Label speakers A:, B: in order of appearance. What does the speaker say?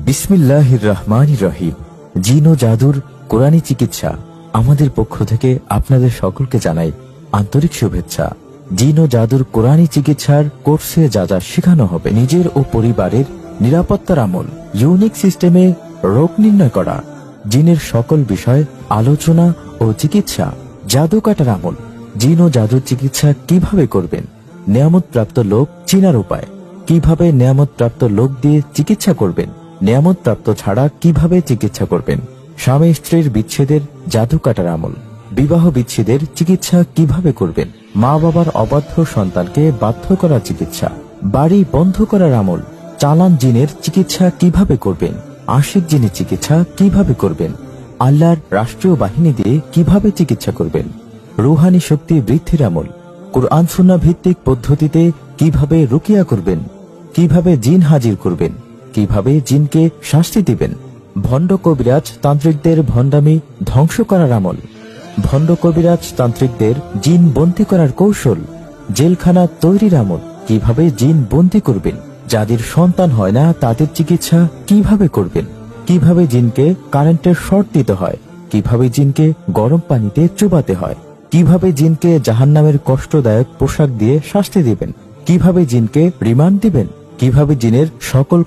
A: বিসমিল্লাহির রহমানির রহিম। জিন ও জাদুর কোরআনী চিকিৎসা আমাদের পক্ষ থেকে আপনাদের সকলকে জানাই আন্তরিক শুভেচ্ছা। জিন ও জাদুর কোরআনী চিকিৎসার কোর্সে যা যা শেখানো হবে, নিজের ও পরিবারের নিরাপত্তার আমল, ইউনিক সিস্টেমে রোগ নির্ণয় করা, জিনের সকল বিষয় আলোচনা ও চিকিৎসা, জাদু কাটার আমল, জিন ও জাদুর চিকিৎসা কিভাবে করবেন, নেয়ামত প্রাপ্ত লোক চিনার উপায়, কিভাবে নেয়ামত প্রাপ্ত লোক দিয়ে চিকিৎসা করবেন, নেয়ামত প্রাপ্ত ছাড়া কিভাবে চিকিৎসা করবেন, স্বামী স্ত্রীর বিচ্ছেদের জাদু কাটার আমল, বিবাহ বিচ্ছেদের চিকিৎসা কিভাবে করবেন, মা বাবার অবাধ্য সন্তানকে বাধ্য করার চিকিৎসা, বাড়ি বন্ধ করার আমল, চালান জিনের চিকিৎসা কিভাবে করবেন, আশিক জিনের চিকিৎসা কিভাবে করবেন, আল্লাহর রাষ্ট্রীয় বাহিনী দিয়ে কিভাবে চিকিৎসা করবেন, রুহানি শক্তি বৃদ্ধির আমল, কুরআন সুন্নাহ ভিত্তিক পদ্ধতিতে কিভাবে রুকিয়া করবেন, কিভাবে জিন হাজির করবেন, কিভাবে জিনকে শাস্তি দিবেন, ভণ্ড কবিরাজ তান্ত্রিকদের ভণ্ডামি ধ্বংস করার আমল, ভণ্ড কবিরাজ তান্ত্রিকদের জিন বন্দী করার কৌশল, জেলখানা তৈরির আমল, কিভাবে জিন বন্দী করবেন, যাদের সন্তান হয় না তাদের চিকিৎসা কিভাবে করবেন, কিভাবে জিনকে কারেন্টের শর্ট দিতে হয়, কিভাবে জিনকে গরম পানিতে চুবাতে হয়, কিভাবে জিনকে জাহান্নামের কষ্টদায়ক পোশাক দিয়ে শাস্তি দিবেন, কিভাবে জিনকে রিমান্ড দিবেন, কিভাবে জিনের সকল